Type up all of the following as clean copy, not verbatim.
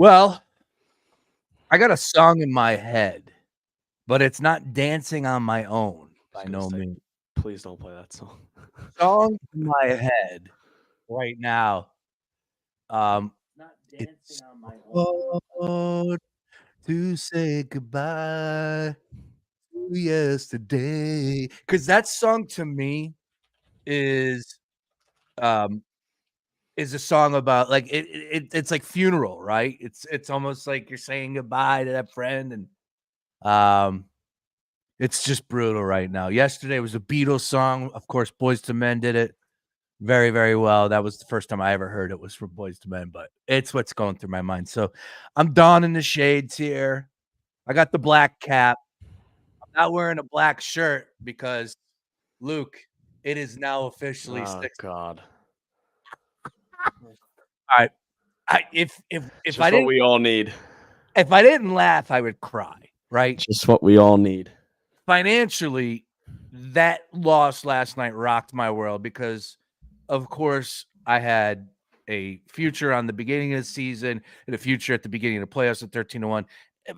Well, I got a song in my head, but it's not Dancing on My Own by no means. Please don't play that song. Song in my head right now, Not it's dancing on my own. hard to say goodbye to yesterday. 'Cause that song to me is, um is a song about like it's like funeral, right? It's almost like you're saying goodbye to that friend and, um it's just brutal right now. Yesterday was a Beatles song. Of course, Boyz II Men did it very, very well. That was the first time I ever heard it was from Boyz II Men, but it's what's going through my mind. So I'm donning the shades here. I got the black cap. I'm not wearing a black shirt because Luke, it is now officially Oh 6. God. All right. If Just what we all need. if I didn't laugh, I would cry, right? Just what we all need. Financially, that loss last night rocked my world because, of course, I had a future on the beginning of the season and a future at the beginning of the playoffs at 13-1.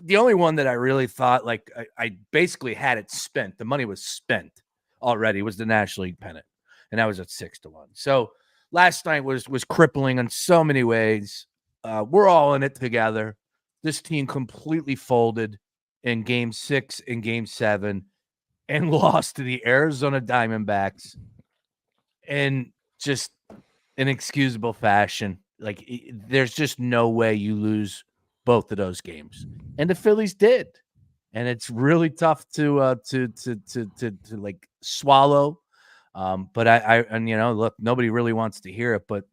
The only one that I really thought like I basically had it spent. The money was spent already was the National League pennant, and that was at 6-1. So last night was crippling in so many ways. We're all in it together. This team completely folded in game 6 and game 7 and lost to the Arizona Diamondbacks in just inexcusable fashion. Like there's just no way you lose both of those games. And the Phillies did. And it's really tough to like swallow. But and you know, look, nobody really wants to hear it, but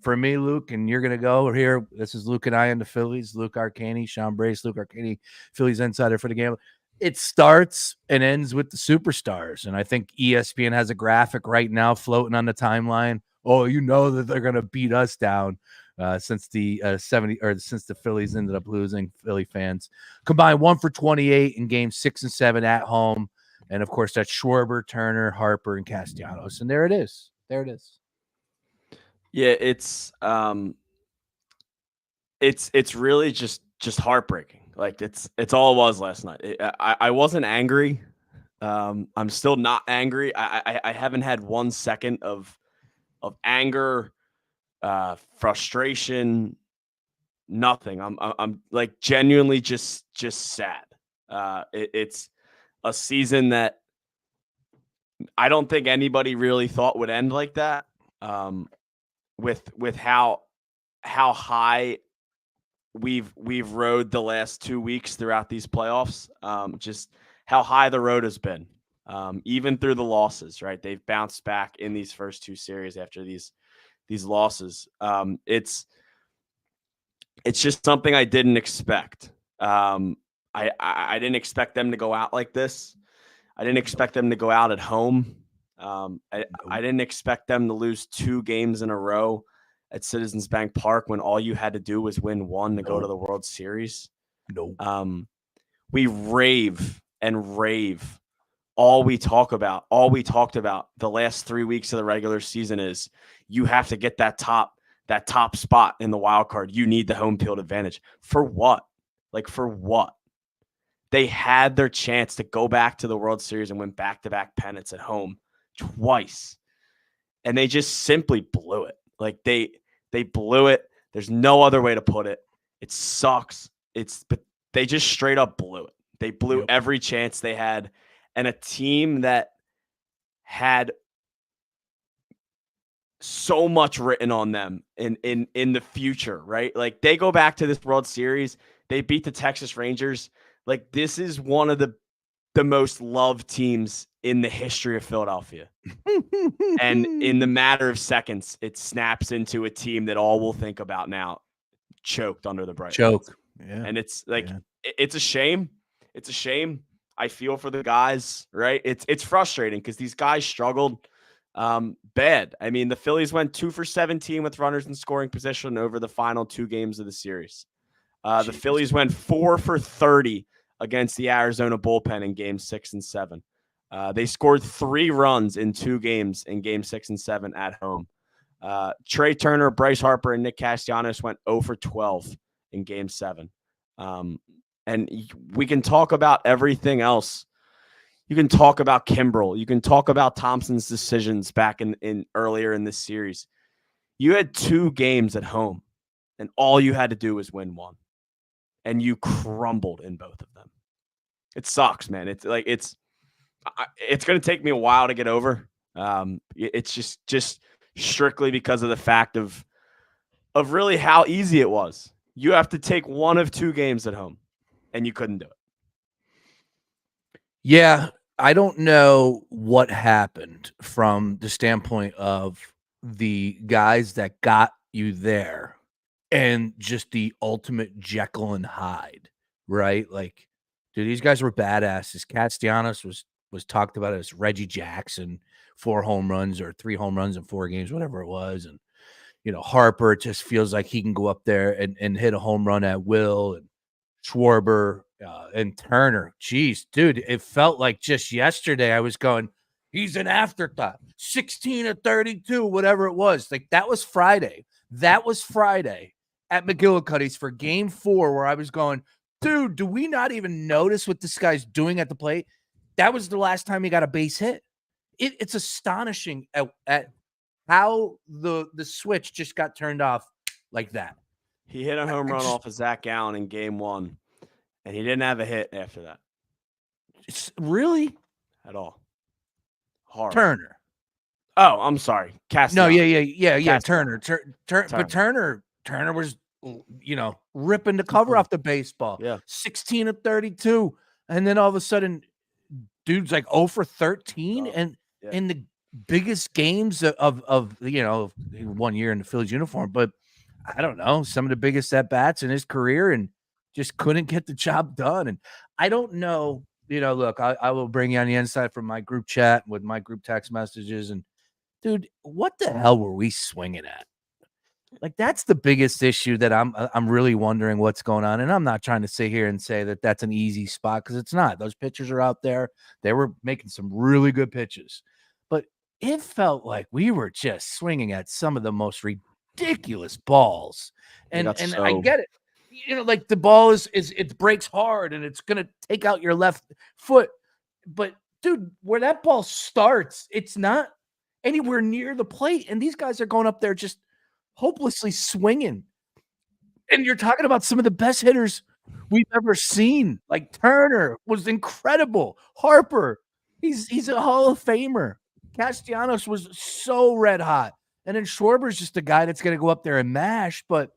for me, Luke, and you're gonna go here. This is Luke and I in the Phillies. Luke Arcaini, Sean Brace, Luke Arcaini, Phillies insider for the game. It starts and ends with the superstars, and I think ESPN has a graphic right now floating on the timeline. Oh, you know that they're gonna beat us down since the 70 or since the Phillies ended up losing. Philly fans combined 1 for 28 in games 6 and 7 at home, and of course that's Schwarber, Turner, Harper, and Castellanos, and there it is. There it is. Yeah, it's really just heartbreaking. Like it's all it was last night. I wasn't angry. I'm still not angry. I haven't had 1 second of anger, frustration, nothing. I'm like genuinely just sad. It's a season that I don't think anybody really thought would end like that. With how high we've rode the last 2 weeks throughout these playoffs, just how high the road has been, even through the losses. Right, they've bounced back in these first 2 series after these losses. It's just something I didn't expect. I didn't expect them to go out like this. I didn't expect them to go out at home. I didn't expect them to lose 2 games in a row at Citizens Bank Park when all you had to do was win 1 to go to the World Series. We rave and rave. All we talked about the last 3 weeks of the regular season is you have to get that top spot in the wild card. You need the home field advantage. For what? Like, for what? They had their chance to go back to the World Series and win back-to-back pennants at home twice. And they just simply blew it. Like they blew it. There's no other way to put it. It sucks. But they just straight up blew it. They blew every chance they had. And a team that had so much written on them in the future, right? Like they go back to this World Series, they beat the Texas Rangers. Like this is one of the most loved teams in the history of Philadelphia. And in the matter of seconds, it snaps into a team that all we'll think about now, choked under the bright lights. Yeah. And it's like, it's a shame. It's a shame. I feel for the guys, right? It's frustrating because these guys struggled bad. I mean, the Phillies went 2 for 17 with runners in scoring position over the final 2 games of the series. The Phillies went 4 for 30 against the Arizona bullpen in games 6 and 7. They scored 3 runs in 2 games in game 6 and 7 at home. Trey Turner, Bryce Harper, and Nick Castellanos went 0 for 12 in Game 7. And we can talk about everything else. You can talk about Kimbrel. You can talk about Thompson's decisions back in earlier in this series. You had 2 games at home, and all you had to do was win one, and you crumbled in both of them. It sucks, man. It's going to take me a while to get over. It's just strictly because of the fact of really how easy it was. You have to take one of 2 games at home, and you couldn't do it. Yeah, I don't know what happened from the standpoint of the guys that got you there and just the ultimate Jekyll and Hyde, right? Like, dude, these guys were badasses. Castellanos was talked about as Reggie Jackson, 4 home runs or 3 home runs in 4 games, whatever it was. And, Harper just feels like he can go up there and hit a home run at will. And Schwarber and Turner. Jeez, dude, it felt like just yesterday I was going, he's an afterthought. 16 or 32, whatever it was. Like, that was Friday. That was Friday at McGillicuddy's for Game 4, where I was going, dude, do we not even notice what this guy's doing at the plate? That was the last time he got a base hit. It's astonishing at how the switch just got turned off like that. He hit a home run off of Zach Gallen in Game 1, and he didn't have a hit after that. It's really at all. Horrible. Turner. Oh, I'm sorry. No, yeah. Castellanos. Turner. But Turner was, ripping the cover off the baseball. Yeah. 16 of 32. And then all of a sudden, dude's like 0 for 13. And in the biggest games of 1 year in the Phillies uniform, but I don't know, some of the biggest at-bats in his career, and just couldn't get the job done. And I don't know, look, I will bring you on the inside from my group chat with my group text messages. And dude, what the hell were we swinging at? Like, that's the biggest issue that I'm really wondering what's going on. And I'm not trying to sit here and say that that's an easy spot, because it's not. Those pitchers are out there. They were making some really good pitches, but it felt like we were just swinging at some of the most ridiculous balls. And I get it. Like, the ball it breaks hard and it's going to take out your left foot. But dude, where that ball starts, it's not anywhere near the plate. And these guys are going up there just hopelessly swinging. And you're talking about some of the best hitters we've ever seen. Like, Turner was incredible. Harper, he's a Hall of Famer. Castellanos was so red hot. And then Schwarber's just a guy that's going to go up there and mash. But,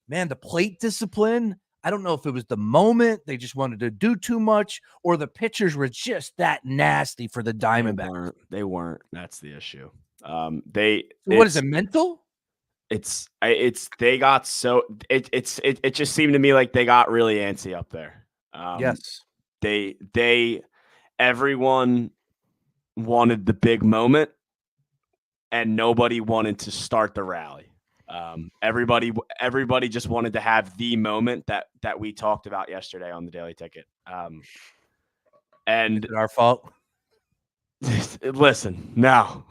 man, the plate discipline, I don't know if it was the moment they just wanted to do too much, or the pitchers were just that nasty for the Diamondbacks. They weren't. That's the issue. What is it, mental? They got so it just seemed to me like they got really antsy up there. Yes. Everyone wanted the big moment, and nobody wanted to start the rally. Everybody just wanted to have the moment that we talked about yesterday on the Daily Ticket. And is it our fault? Listen, no,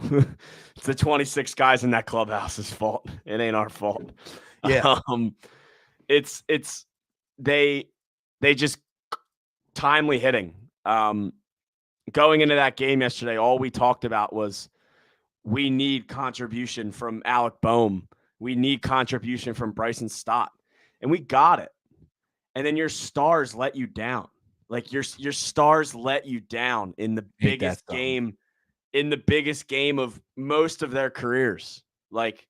it's the 26 guys in that clubhouse's fault. It ain't our fault. Yeah. It's they just timely hitting. Going into that game yesterday, all we talked about was we need contribution from Alec Boehm. We need contribution from Bryson Stott, and we got it. And then your stars let you down. Like, your stars let you down in the biggest game, of most of their careers. Like,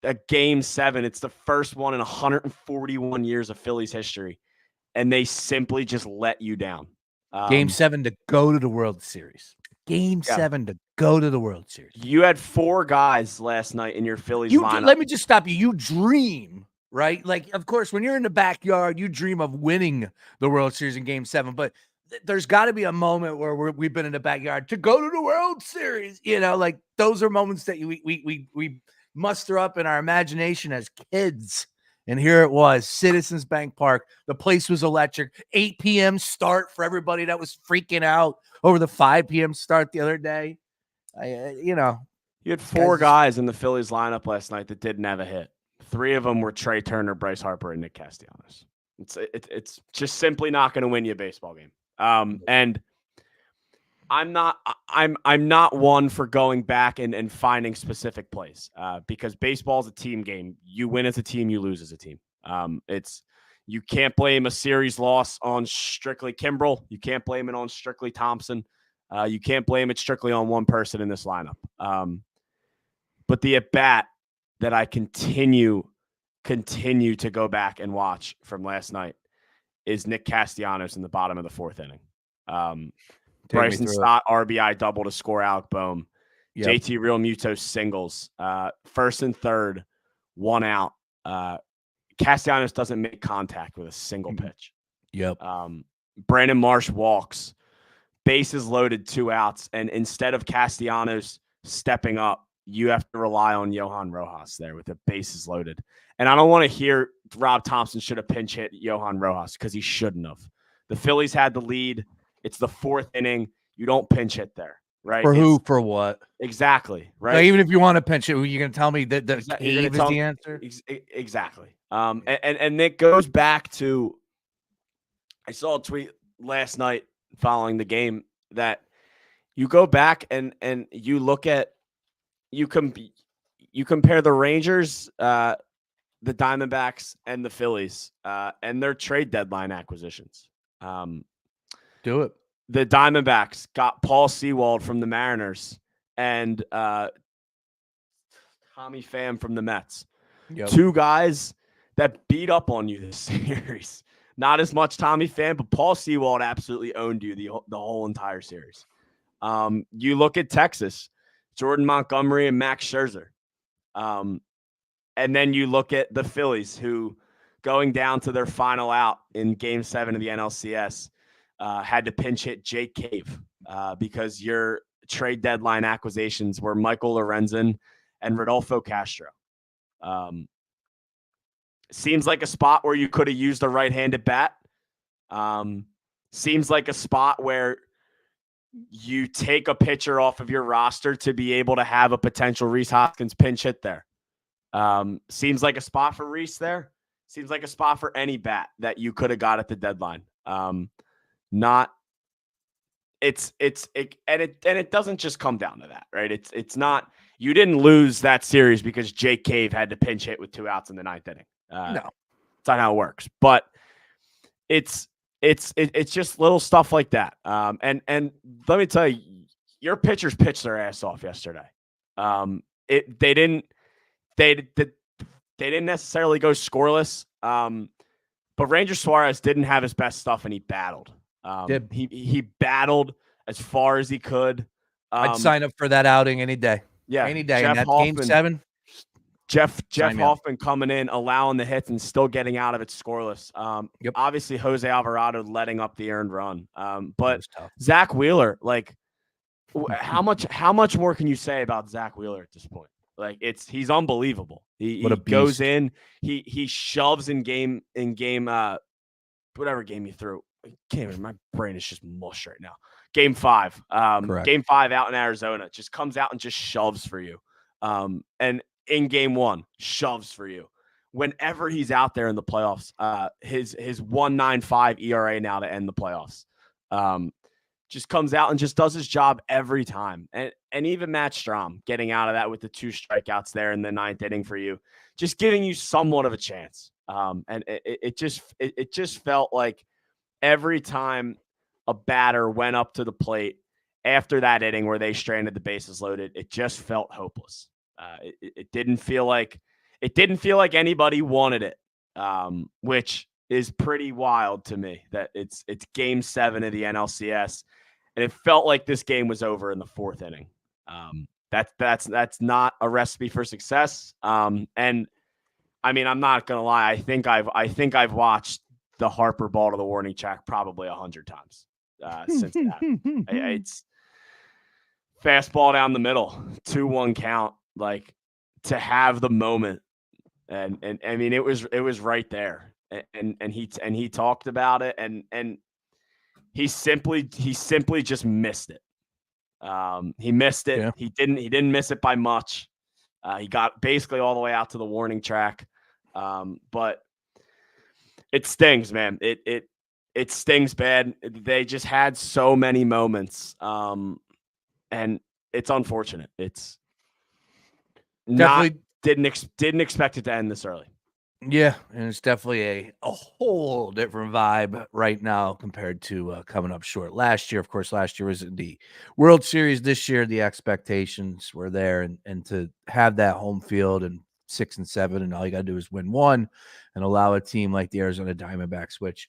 a Game 7, it's the first one in 141 years of Phillies history, and they simply just let you down. Game 7 to go to the World Series. Game 7 to go to the World Series. You had 4 guys last night in your Phillies lineup. Let me just stop you. You dream, right? Like, of course, when you're in the backyard, you dream of winning the World Series in Game 7. But there's got to be a moment where we've been in the backyard to go to the World Series. Like, those are moments that we muster up in our imagination as kids. And here it was, Citizens Bank Park. The place was electric. 8 p.m. start for everybody that was freaking out over the 5 p.m. start the other day. You had 4 guys in the Phillies lineup last night that didn't have a hit. 3 of them were Trey Turner, Bryce Harper, and Nick Castellanos. It's just simply not going to win you a baseball game. And I'm not one for going back and finding specific plays because baseball is a team game. You win as a team, you lose as a team. You can't blame a series loss on strictly Kimbrel. You can't blame it on strictly Thompson. You can't blame it strictly on one person in this lineup. But the at bat that I continue to go back and watch from last night is Nick Castellanos in the bottom of the 4th inning. Bryson Stott RBI double to score Alec Boehm. Yep. JT Realmuto singles. 1st and 3rd, 1 out. Castellanos doesn't make contact with a single pitch. Yep. Brandon Marsh walks. Bases loaded, 2 outs. And instead of Castellanos stepping up, you have to rely on Johan Rojas there with the bases loaded. And I don't want to hear Rob Thompson should have pinch hit Johan Rojas because he shouldn't have. The Phillies had the lead. It's the 4th inning. You don't pinch hit there, right? For who? For what? Exactly, right? So even if you want to pinch it, you're going to tell me that the cave is the answer? Exactly. And it goes back to, I saw a tweet last night following the game that you go back and you look at, you compare the Rangers, the Diamondbacks, and the Phillies, and their trade deadline acquisitions. Do it. The Diamondbacks got Paul Sewald from the Mariners and Tommy Pham from the Mets. Yep. 2 guys that beat up on you this series. Not as much Tommy Pham, but Paul Sewald absolutely owned you the whole entire series. You look at Texas, Jordan Montgomery and Max Scherzer. And then you look at the Phillies, who going down to their final out in Game 7 of the NLCS, had to pinch hit Jake Cave because your trade deadline acquisitions were Michael Lorenzen and Rodolfo Castro. Seems like a spot where you could have used a right-handed bat. Seems like a spot where you take a pitcher off of your roster to be able to have a potential Rhys Hoskins pinch hit there. Seems like a spot for Rhys there. Seems like a spot for any bat that you could have got at the deadline. It doesn't just come down to that, right? It's not, you didn't lose that series because Jake Cave had to pinch hit with 2 outs in the 9th inning. No, it's not how it works, but it's just little stuff like that. And let me tell you, your pitchers pitched their ass off yesterday. They didn't necessarily go scoreless. But Ranger Suarez didn't have his best stuff, and he battled. He battled as far as he could. I'd sign up for that outing any day. Yeah, any day. Jeff in that Hoffman, Game 7. Jeff Hoffman coming in, allowing the hits, and still getting out of it scoreless. Yep. Obviously, Jose Alvarado letting up the earned run. But Zach Wheeler, like, how much more can you say about Zach Wheeler at this point? Like, he's unbelievable. He goes in, he shoves in game, whatever game you threw. I can't even, my brain is just mush right now. Game 5, Game 5 out in Arizona, just comes out and just shoves for you. And in Game 1, shoves for you. Whenever he's out there in the playoffs, his 1.95 ERA now to end the playoffs. Just comes out and just does his job every time. And even Matt Strahm getting out of that with the 2 strikeouts there in the 9th inning for you, just giving you somewhat of a chance. And it just felt like every time a batter went up to the plate after that inning where they stranded the bases loaded, it just felt hopeless. It didn't feel like anybody wanted it, which is pretty wild to me that it's Game 7 of the NLCS, and it felt like this game was over in the 4th inning. That's not a recipe for success. And I mean, I'm not gonna lie. I think I've watched the Harper ball to the warning track probably 100 times since that. It's fastball down the middle, 2-1 count. Like, to have the moment, and I mean, it was right there. And he talked about it, and he simply just missed it. He missed it. Yeah. He didn't miss it by much. He got basically all the way out to the warning track. But it stings, man. It stings bad. They just had so many moments. And it's unfortunate. It's Definitely. didn't expect it to end this early. Yeah, and it's definitely a whole different vibe right now compared to coming up short last year. Of course, last year was the World Series. This year, the expectations were there, and to have that home field and 6 and 7, and all you got to do is win one, and allow a team like the Arizona Diamondbacks, which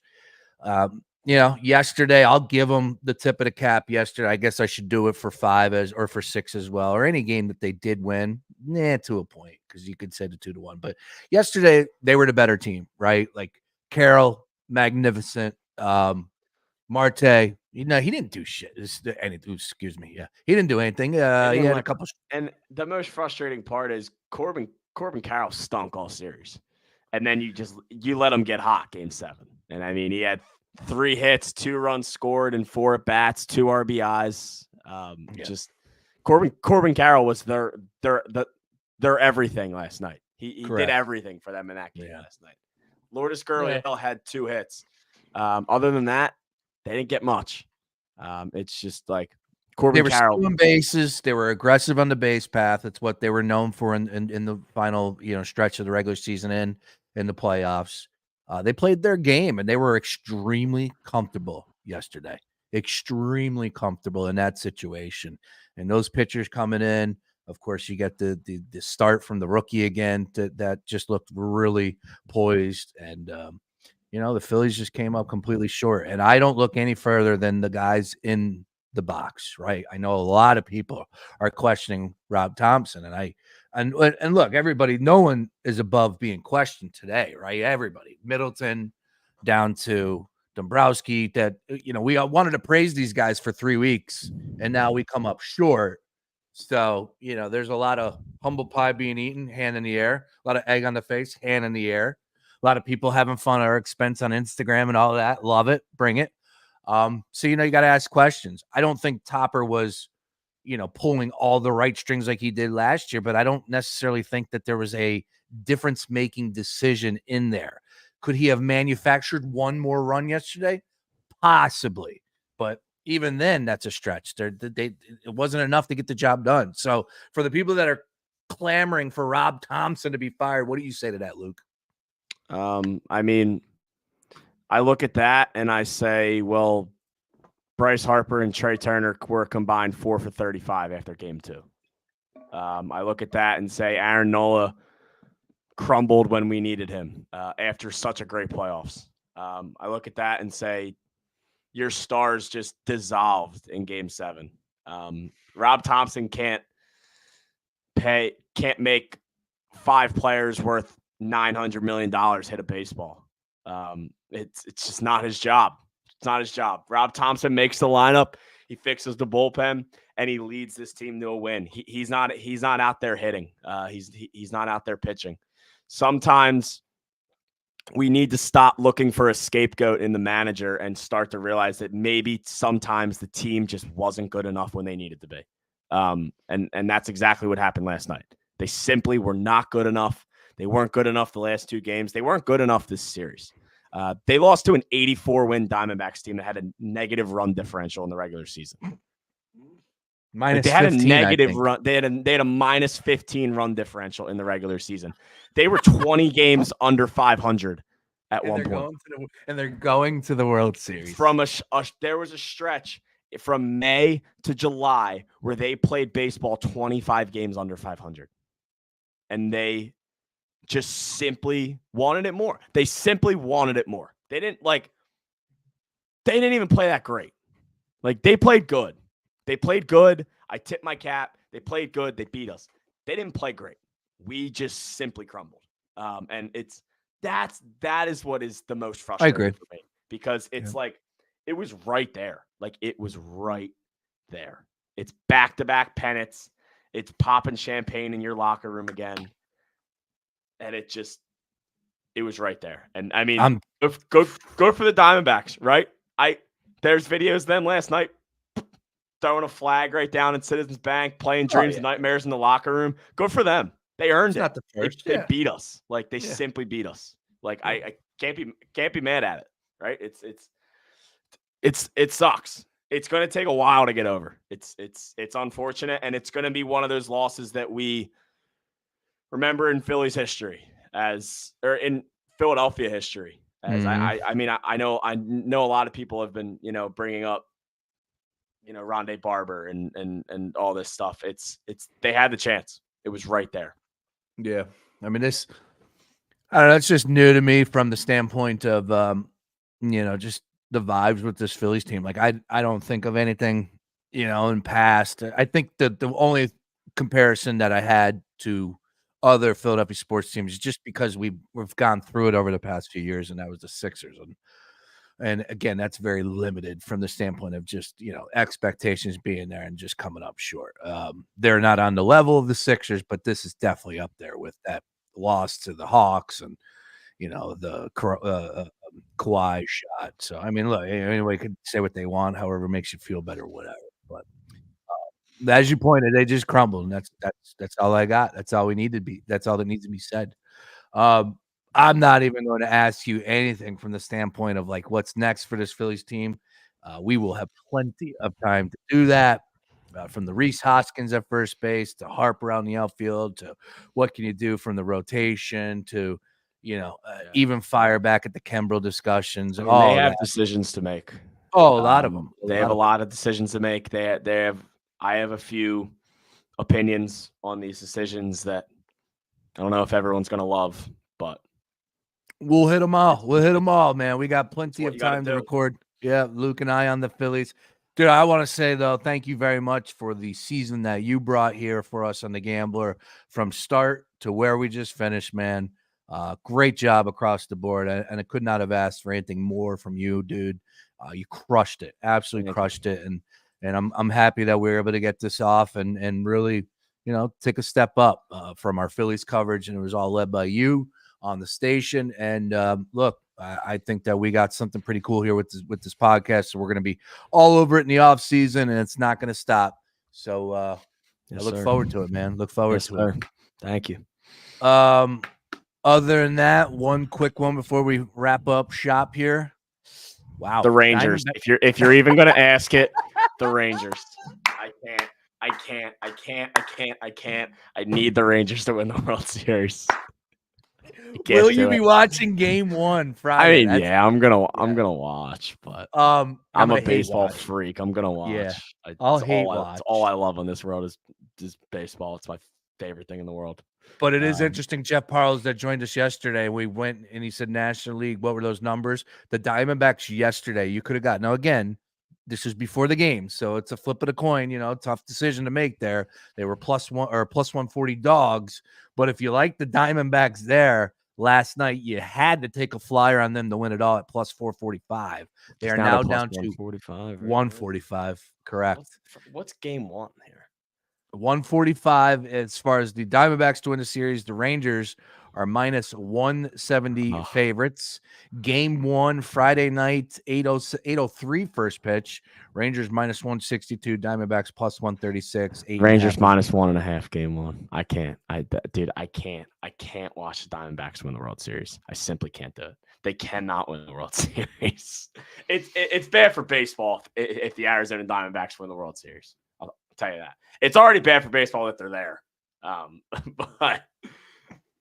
yesterday I'll give them the tip of the cap. Yesterday, I guess I should do it for 5 or for 6 as well, or any game that they did win, to a point, because you could say the 2-1. But yesterday they were the better team, right? Like Carroll, magnificent. Marte, he didn't do shit. Excuse me, yeah, he didn't do anything. He had a couple. And the most frustrating part is Corbin Carroll stunk all series, and then you let him get hot game 7. And I mean, he had 3 hits, 2 runs scored, and 4 at bats, 2 RBIs. Just Corbin Carroll was their everything last night. He did everything for them in that game last night. Lourdes Gurriel had 2 hits. Other than that, they didn't get much. It's just like Corbin Carroll. They were stealing bases. They were aggressive on the base path. It's what they were known for in the final stretch of the regular season and in the playoffs. They played their game, and they were extremely comfortable yesterday. Extremely comfortable in that situation. And those pitchers coming in, of course, you get the start from the rookie again that just looked really poised. And, the Phillies just came up completely short. And I don't look any further than the guys in the box, right? I know a lot of people are questioning Rob Thompson, and look, everybody, no one is above being questioned today, right? Everybody, Middleton down to Dombrowski, that, we all wanted to praise these guys for 3 weeks, and now we come up short. So, there's a lot of humble pie being eaten, hand in the air, a lot of egg on the face, hand in the air, a lot of people having fun at our expense on Instagram and all that. Love it. Bring it. So, you got to ask questions. I don't think Topper was, pulling all the right strings like he did last year, but I don't necessarily think that there was a difference-making decision in there. Could he have manufactured one more run yesterday? Possibly. But even then, that's a stretch. It wasn't enough to get the job done. So for the people that are clamoring for Rob Thompson to be fired, what do you say to that, Luke? I mean, I look at that and I say, well, Bryce Harper and Trey Turner were combined 4 for 35 after game 2. I look at that and say Aaron Nola crumbled when we needed him after such a great playoffs. I look at that and say your stars just dissolved in game 7. Rob Thompson can't make 5 players worth $900 million hit a baseball. It's just not his job. It's not his job. Rob Thompson makes the lineup. He fixes the bullpen, and he leads this team to a win. He's not out there hitting. He's not out there pitching. Sometimes we need to stop looking for a scapegoat in the manager and start to realize that maybe sometimes the team just wasn't good enough when they needed to be. And that's exactly what happened last night. They simply were not good enough. They weren't good enough the last 2 games. They weren't good enough this series. They lost to an 84-win Diamondbacks team that had a negative run differential in the regular season. Minus they had 15, a negative run. They had a minus 15 run differential in the regular season. They were 20 games under 500 at one point. And they're going to the World Series. There was a stretch from May to July where they played baseball 25 games under 500. And they just simply wanted it more. They simply wanted it more. They didn't even play that great. Like, they played good. They played good. I tip my cap. They played good. They beat us. They didn't play great. We just simply crumbled. And that is what is the most frustrating for me, because it's like, it was right there. Like, it was right there. It's back-to-back pennants. It's popping champagne in your locker room again. And it was right there. And I mean, go for the Diamondbacks, right? There's videos of them last night throwing a flag right down in Citizens Bank, playing dreams and nightmares in the locker room. Go for them. They earned It's it. not the first. They Yeah. beat us. Like they Yeah. simply beat us. Like Yeah. I can't be mad at it. Right? It sucks. It's going to take a while to get over. It's unfortunate, and it's going to be one of those losses that we remember in Phillies history or in Philadelphia history. As I mean, I know a lot of people have been, bringing up, Rondé Barber and all this stuff. They had the chance. It was right there. Yeah. I mean, I don't know, it's just new to me from the standpoint of, just the vibes with this Phillies team. Like, I don't think of anything, in past. I think that the only comparison that I had to other Philadelphia sports teams is just because we've gone through it over the past few years, and that was the Sixers. And again, that's very limited from the standpoint of just, expectations being there and just coming up short. They're not on the level of the Sixers, but this is definitely up there with that loss to the Hawks and, the Kawhi shot. So, I mean, look, anybody could say what they want, however it makes you feel better, whatever. But as you pointed, they just crumbled. And that's all I got. That's all we need to be. That's all that needs to be said. I'm not even going to ask you anything from the standpoint of like what's next for this Phillies team. We will have plenty of time to do that. From the Reese Hoskins at first base to Harper out in the outfield to what can you do from the rotation to, even fire back at the Kimbrel discussions. I mean, they have decisions to make. Oh, a lot of them. They have a lot of decisions to make. I have a few opinions on these decisions that I don't know if everyone's going to love, but we'll hit them all. We'll hit them all, man. We got plenty of time to record. Yeah, Luke and I on the Phillies. Dude, I want to say, though, thank you very much for the season that you brought here for us on The Gambler from start to where we just finished, man. Great job across the board. And I could not have asked for anything more from you, dude. You crushed it. Absolutely crushed it. And I'm happy that we were able to get this off and really, take a step up from our Phillies coverage. And it was all led by you on the station. And look, I think that we got something pretty cool here with this podcast. So we're going to be all over it in the off season, and it's not going to stop. So I look forward to it, man. Look forward to it. Thank you. Other than that, one quick one before we wrap up shop here. Wow, the Rangers. If you're even going to ask it, the Rangers. I can't. I need the Rangers to win the World Series. Will you be watching Game 1 Friday? I mean, I'm gonna watch, but I'm a baseball freak. I'm gonna watch. Yeah, It's all I love on this world is baseball. It's my favorite thing in the world. But it is interesting. Jeff Parles that joined us yesterday. We went and he said National League. What were those numbers? The Diamondbacks yesterday. You could have got. Now again, this is before the game, so it's a flip of the coin. Tough decision to make there. They were +1 or +140 dogs. But if you like the Diamondbacks there last night, you had to take a flyer on them to win it all at +445. They are now down to 145. 145. Correct. What's Game 1 here? 145 as far as the Diamondbacks to win the series. The Rangers are -170 favorites. Game 1 Friday night, 8:03 first pitch. Rangers -162, Diamondbacks +136. Rangers -1.5 Game 1. I can't watch the Diamondbacks win the World Series. I simply can't do it. They cannot win the World Series. It's bad for baseball if the Arizona Diamondbacks win the World Series. I'll tell you that. It's already bad for baseball that they're there. But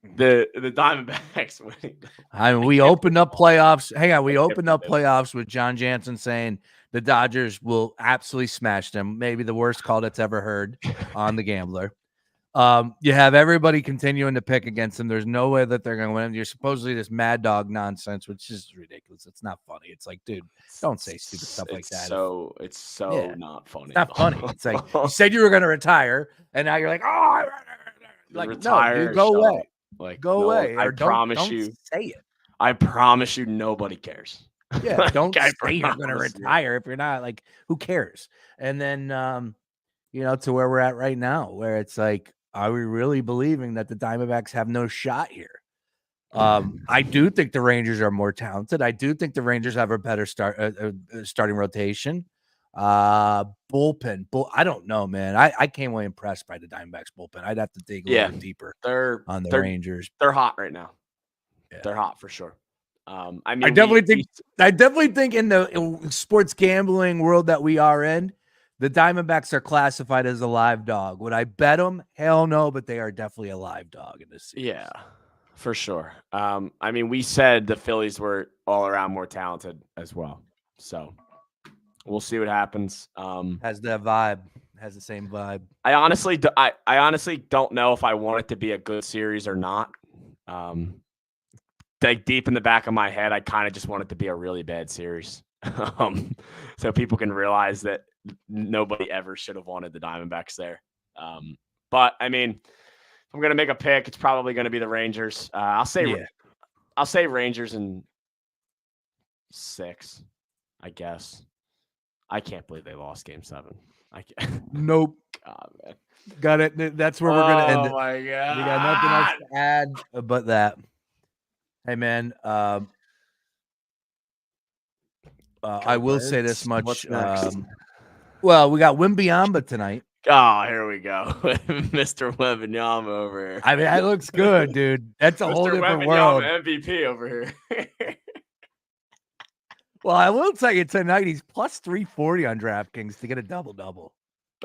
the Diamondbacks winning. I mean, we opened up playoffs. Hang on, we opened up playoffs with John Jansen saying the Dodgers will absolutely smash them. Maybe the worst call that's ever heard on The Gambler. You have everybody continuing to pick against them. There's no way that they're going to win. You're supposedly this mad dog nonsense, which is ridiculous. It's not funny. It's like, dude, don't say stupid stuff like that. It's not funny. It's not funny. It's like you said you were going to retire, and now you're like, oh, like retire, no, dude, go away. Like go away. I promise don't you. Say it. I promise you, nobody cares. Yeah, don't say you're going to retire if you're not. Like, who cares? And then, to where we're at right now, where it's like, are we really believing that the Diamondbacks have no shot here? I do think the Rangers are more talented. I do think the Rangers have a better starting rotation. Bullpen. I don't know, man. I came away impressed by the Diamondbacks bullpen. I'd have to dig a little deeper They're on the Rangers. They're hot right now. Yeah. They're hot for sure. I mean, I definitely think in the sports gambling world that we are in, the Diamondbacks are classified as a live dog. Would I bet them? Hell no, but they are definitely a live dog in this series. Yeah, for sure. I mean, we said the Phillies were all around more talented as well. So we'll see what happens. Has that vibe. Has the same vibe. I honestly don't know if I want it to be a good series or not. Like deep in the back of my head, I kind of just want it to be a really bad series. So people can realize that nobody ever should have wanted the Diamondbacks there. But I mean, if I'm gonna make a pick, it's probably gonna be the Rangers. I'll say Rangers in 6, I guess. I can't believe they lost Game 7. I can't. Nope. God, man. Got it. That's where we're gonna end it. Oh my god. We got nothing else to add but that. Hey man, I will say this much. What's next? Well, we got Wimbyamba tonight. Oh, here we go. Mr. Wembanyama over here. I mean, that looks good, dude. That's a whole different world. MVP over here. Well, I will tell you tonight, he's plus 340 on DraftKings to get a double-double.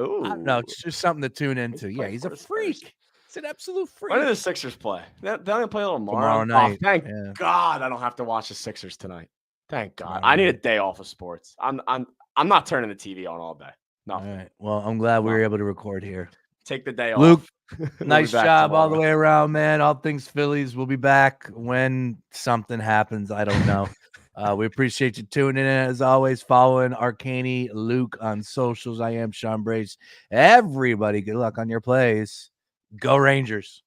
Ooh. I don't know. It's just something to tune into. Yeah, he's a freak. He's an absolute freak. When do the Sixers play? They only play tomorrow night. Oh, thank God I don't have to watch the Sixers tonight. Thank God. I need a day off of sports. I'm not turning the TV on all day. No. All right. Well, I'm glad we were able to record here. Take the day off. Luke, We'll nice be back job all tomorrow. the way around, man. All things Phillies. We'll be back when something happens. I don't know. We appreciate you tuning in. As always, following Arcaini, Luke on socials. I am Sean Brace. Everybody, good luck on your plays. Go Rangers.